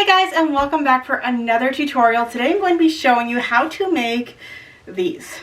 Hey guys, and welcome back for another tutorial. Today I'm going to be showing you how to make these.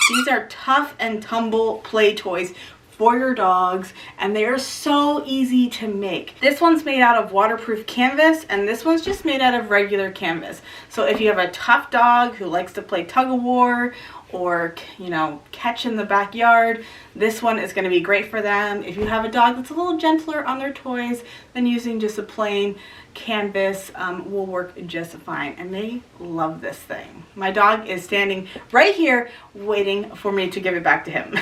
These are tough and tumble play toys for your dogs, and they are so easy to make. This one's made out of waterproof canvas, and this one's just made out of regular canvas. So if you have a tough dog who likes to play tug-of-war or, you know, catch in the backyard, this one is going to be great for them. If you have a dog that's a little gentler on their toys, then using just a plain canvas will work just fine, and they love this thing. My dog is standing right here waiting for me to give it back to him.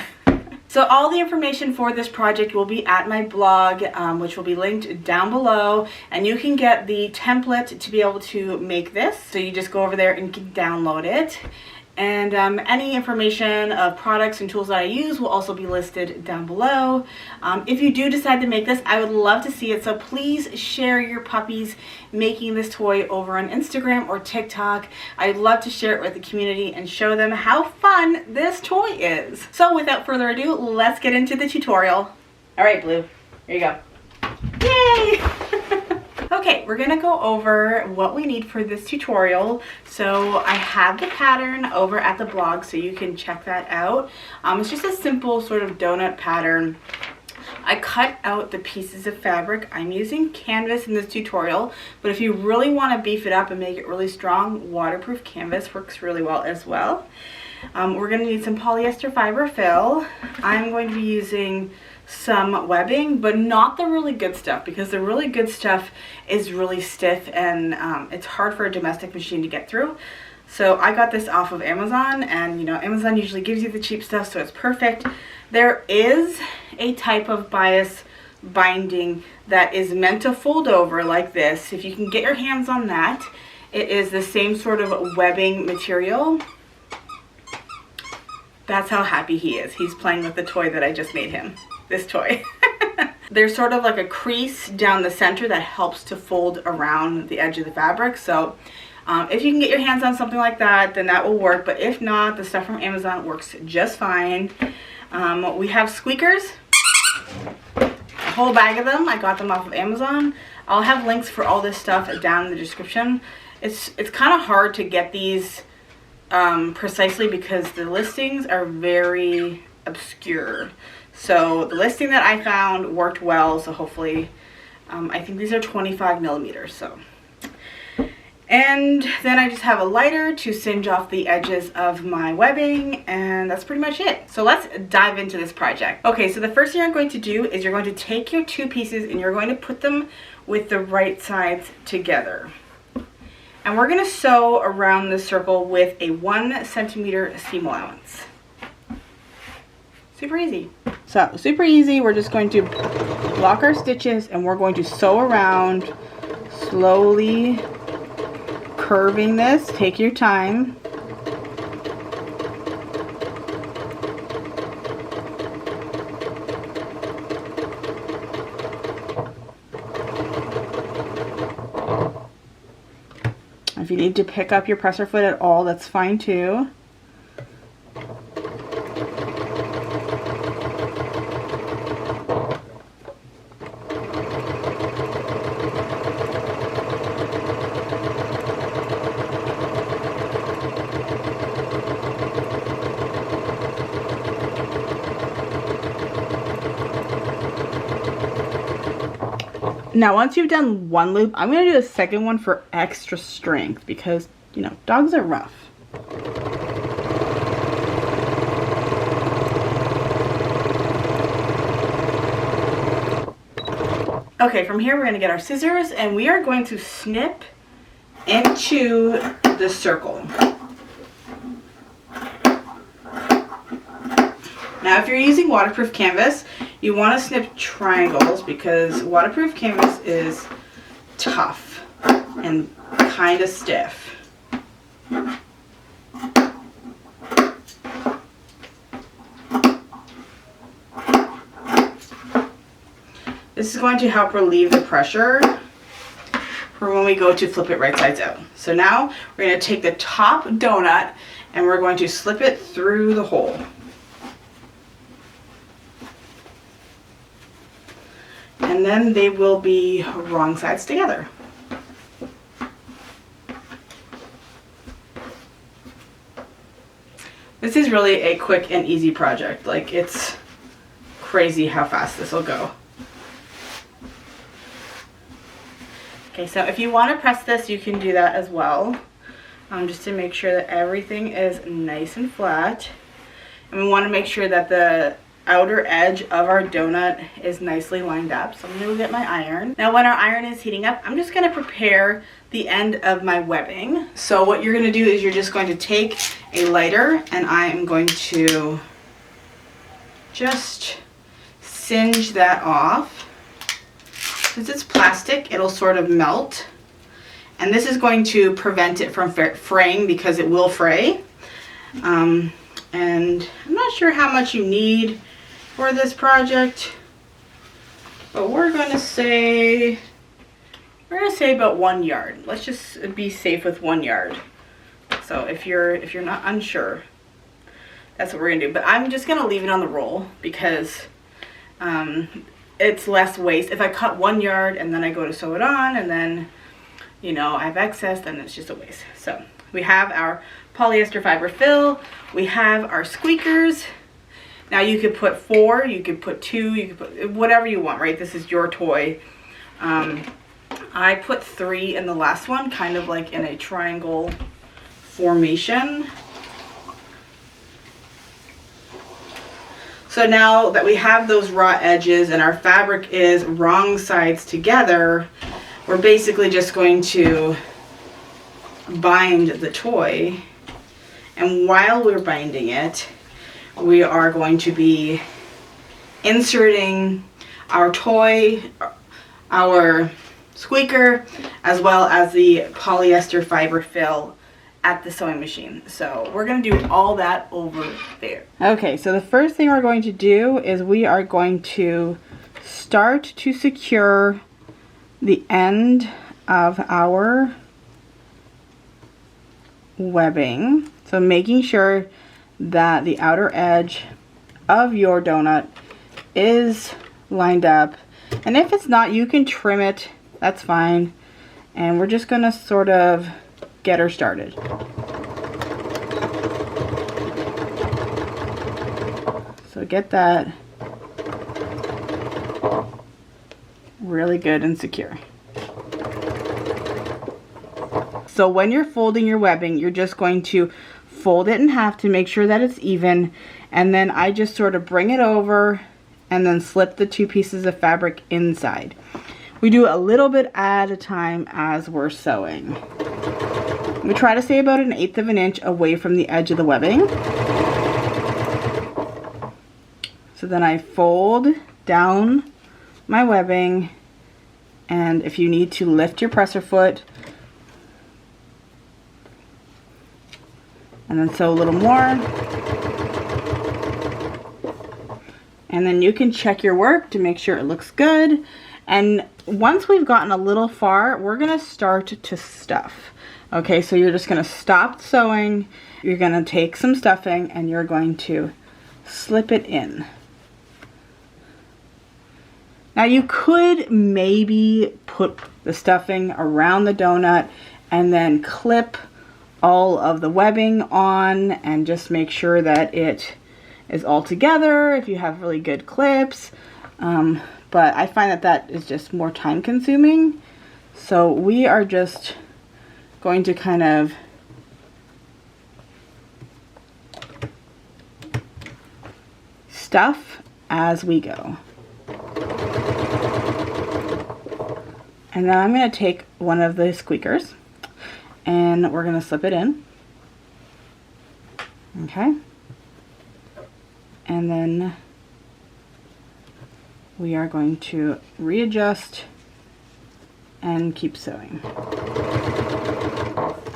So all the information for this project will be at my blog, which will be linked down below, and you can get the template to be able to make this. So you just go over there and you can download it. And any information of products and tools that I use will also be listed down below. If you do decide to make this, I would love to see it. So please share your puppies making this toy over on Instagram or TikTok. I'd love to share it with the community and show them how fun this toy is. So without further ado, let's get into the tutorial. All right, Blue, here you go. Yay! Okay, we're gonna go over what we need for this tutorial. So I have the pattern over at the blog, so you can check that out. It's just a simple sort of donut pattern. I cut out the pieces of fabric. I'm using canvas in this tutorial, but if you really want to beef it up and make it really strong, waterproof canvas works really well as well. We're going to need some polyester fiber fill. I'm going to be using some webbing, but not the really good stuff, because the really good stuff is really stiff and it's hard for a domestic machine to get through. So I got this off of Amazon, and you know, Amazon usually gives you the cheap stuff, so it's perfect. There is a type of bias binding that is meant to fold over like this. If you can get your hands on that, it is the same sort of webbing material. That's how happy he is. He's playing with the toy that I just made him. This toy. There's sort of like a crease down the center that helps to fold around the edge of the fabric. So if you can get your hands on something like that, then that will work. But if not, the stuff from Amazon works just fine. We have squeakers, a whole bag of them. I got them off of Amazon. I'll have links for all this stuff down in the description. It's kind of hard to get these precisely because the listings are very obscure. So the listing that I found worked well, so hopefully, I think these are 25 millimeters, so. And then I just have a lighter to singe off the edges of my webbing, and that's pretty much it. So let's dive into this project. Okay, so the first thing you're going to do is you're going to take your two pieces and you're going to put them with the right sides together. And we're going to sew around the circle with a 1 centimeter seam allowance. Super easy. So super easy. We're just going to lock our stitches and we're going to sew around, slowly curving this. Take your time. If you need to pick up your presser foot at all, that's fine too. Now, once you've done one loop, I'm going to do a second one for extra strength because, you know, dogs are rough. Okay, from here we're going to get our scissors and we are going to snip into the circle. Now, if you're using waterproof canvas, you want to snip triangles because waterproof canvas is tough and kind of stiff. This is going to help relieve the pressure for when we go to flip it right sides out. So now we're going to take the top donut and we're going to slip it through the hole. And then they will be wrong sides together. This is really a quick and easy project. Like, it's crazy how fast this will go. Okay, so if you want to press this, you can do that as well. Just to make sure that everything is nice and flat. And we want to make sure that the outer edge of our donut is nicely lined up. So I'm going to go get my iron. Now when our iron is heating up, I'm just going to prepare the end of my webbing. So what you're going to do is you're just going to take a lighter, and I am going to just singe that off. Since it's plastic, it'll sort of melt. And this is going to prevent it from fraying, because it will fray. And I'm not sure how much you need for this project, but we're going to say about 1 yard. Let's just be safe with 1 yard. So if you're not unsure, that's what we're gonna do. But I'm just gonna leave it on the roll because it's less waste. If I cut 1 yard and then I go to sew it on, and then, you know, I have excess, then it's just a waste. So we have our polyester fiber fill, we have our squeakers. Now you could put 4, you could put 2, you could put whatever you want, right? This is your toy. I put 3 in the last one, kind of like in a triangle formation. So now that we have those raw edges and our fabric is wrong sides together, we're basically just going to bind the toy. And while we're binding it, we are going to be inserting our toy, our squeaker, as well as the polyester fiber fill at the sewing machine. So we're going to do all that over there. Okay, so the first thing we're going to do is we are going to start to secure the end of our webbing. So making sure that the outer edge of your donut is lined up. And if it's not, you can trim it. That's fine. And we're just going to sort of get her started. So get that really good and secure. So when you're folding your webbing, you're just going to fold it in half to make sure that it's even, and then I just sort of bring it over and then slip the 2 pieces of fabric inside. We do a little bit at a time as we're sewing. We try to stay about 1/8 of an inch away from the edge of the webbing. So then I fold down my webbing, and if you need to lift your presser foot, and then sew a little more. And then you can check your work to make sure it looks good. And once we've gotten a little far, we're gonna start to stuff. Okay, so you're just gonna stop sewing, you're gonna take some stuffing, and you're going to slip it in. Now you could maybe put the stuffing around the donut and then clip all of the webbing on and just make sure that it is all together if you have really good clips. But I find that that is just more time consuming. So we are just going to kind of stuff as we go. And now I'm going to take one of the squeakers and we're going to slip it in. Okay. And then we are going to readjust and keep sewing.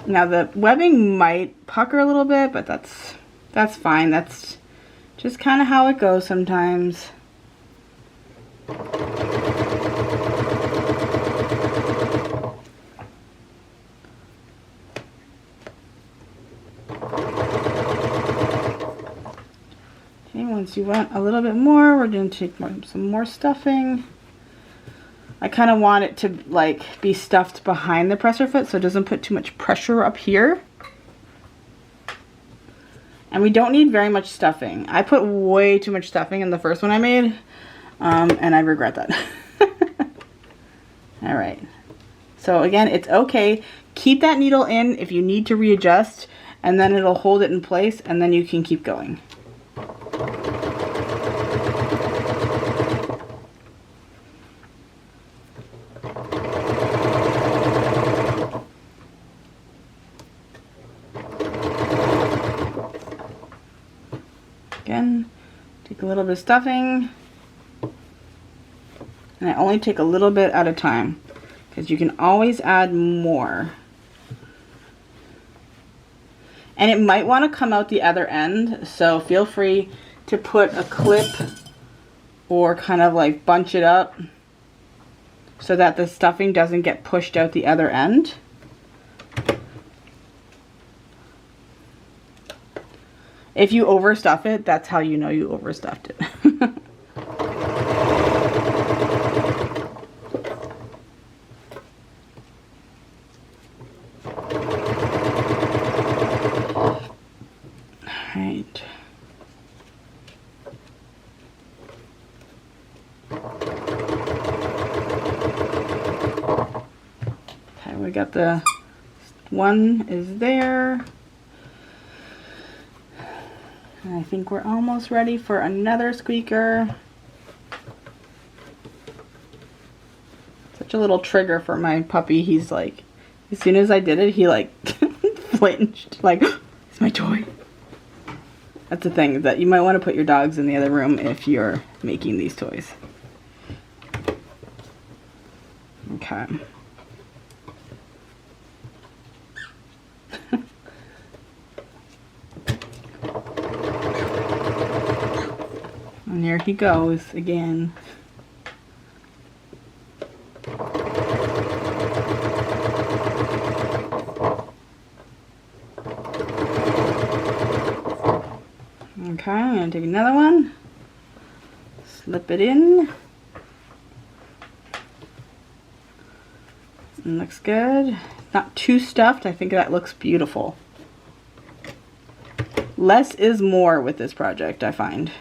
Now the webbing might pucker a little bit, but that's fine. That's just kind of how it goes sometimes. Okay, once you want a little bit more, we're going to take some more stuffing. I kind of want it to like be stuffed behind the presser foot so it doesn't put too much pressure up here. And we don't need very much stuffing. I put way too much stuffing in the first one I made, and I regret that. All right. So again, it's okay. Keep that needle in if you need to readjust, and then it'll hold it in place, and then you can keep going. Again, take a little bit of stuffing, and I only take a little bit at a time because you can always add more. And it might want to come out the other end, so feel free to put a clip or kind of like bunch it up so that the stuffing doesn't get pushed out the other end. If you overstuff it, that's how you know you overstuffed it. Alright. Okay, we got the one is there. And I think we're almost ready for another squeaker. Such a little trigger for my puppy. He's like, as soon as I did it, he like flinched. Like, it's my toy. That's the thing, that you might want to put your dogs in the other room if you're making these toys. Okay. And there he goes again. Okay, I'm going to take another one, slip it in, and looks good. Not too stuffed, I think that looks beautiful. Less is more with this project, I find.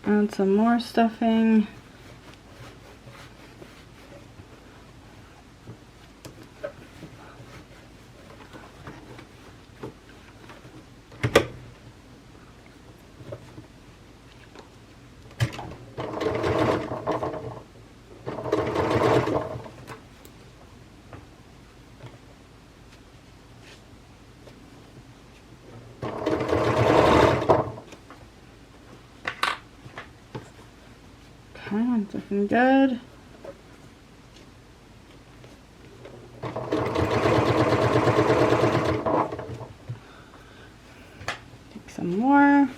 Add some more stuffing. Okay, it's looking good. Take some more.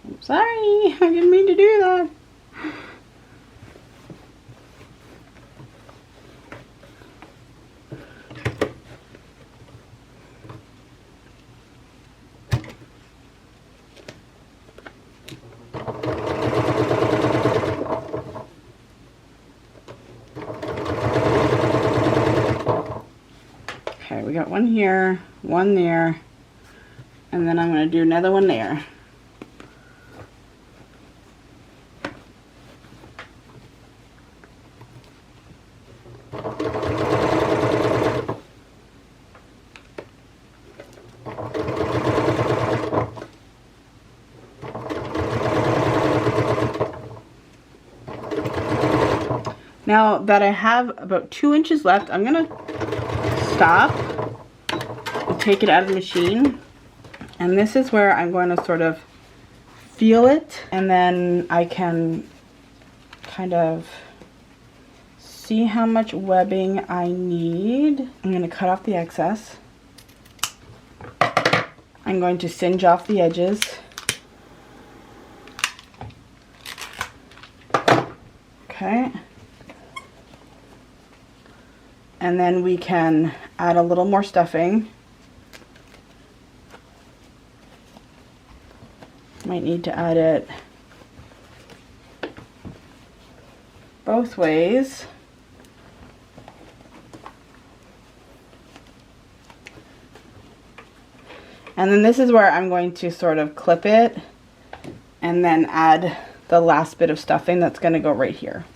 I'm sorry, I didn't mean to do that. Okay, we got one here, one there, and then I'm going to do another one there. Now that I have about 2 inches left, I'm going to stop and take it out of the machine. And this is where I'm going to sort of feel it, and then I can kind of see how much webbing I need. I'm going to cut off the excess. I'm going to singe off the edges. Okay. And then we can add a little more stuffing. Might need to add it both ways. And then this is where I'm going to sort of clip it and then add the last bit of stuffing that's going to go right here.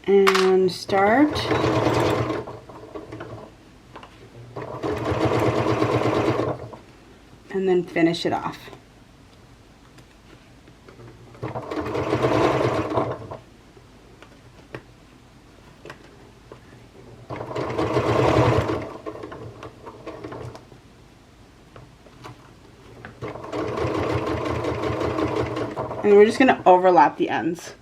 And start. And then finish it off. And we're just going to overlap the ends.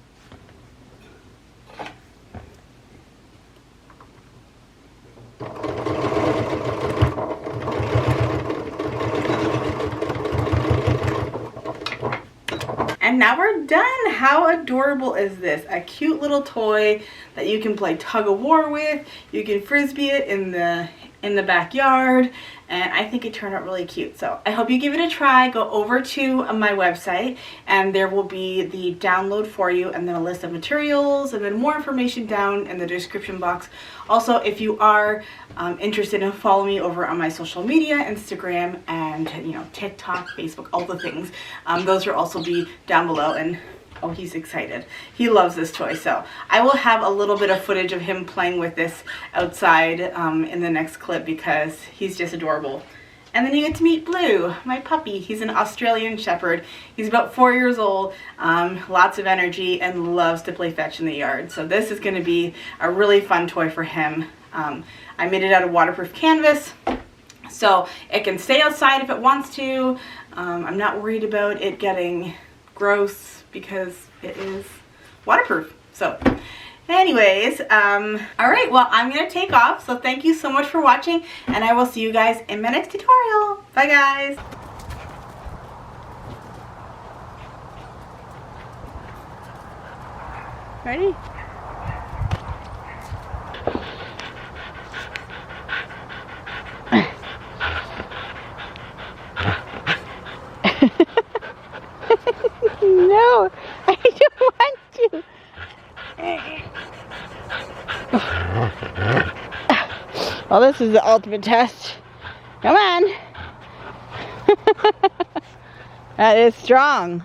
And now we're done. How adorable is this? A cute little toy that you can play tug of war with. You can frisbee it in the backyard, and I think it turned out really cute. So I hope you give it a try. Go over to my website and there will be the download for you, and then a list of materials, and then more information down in the description box. Also, if you are interested in following me over on my social media, Instagram and TikTok, Facebook, all the things, those will also be down below. And oh, he's excited. He loves this toy. So I will have a little bit of footage of him playing with this outside in the next clip because he's just adorable. And then you get to meet Blue, my puppy. He's an Australian Shepherd. He's about 4 years old, lots of energy, and loves to play fetch in the yard. So this is going to be a really fun toy for him. I made it out of waterproof canvas, so it can stay outside if it wants to. I'm not worried about it getting gross because it is waterproof. So anyways, all right, well, I'm gonna take off. So thank you so much for watching, and I will see you guys in my next tutorial. Bye guys. Ready? No, I don't want to. Well, this is the ultimate test. Come on. That is strong.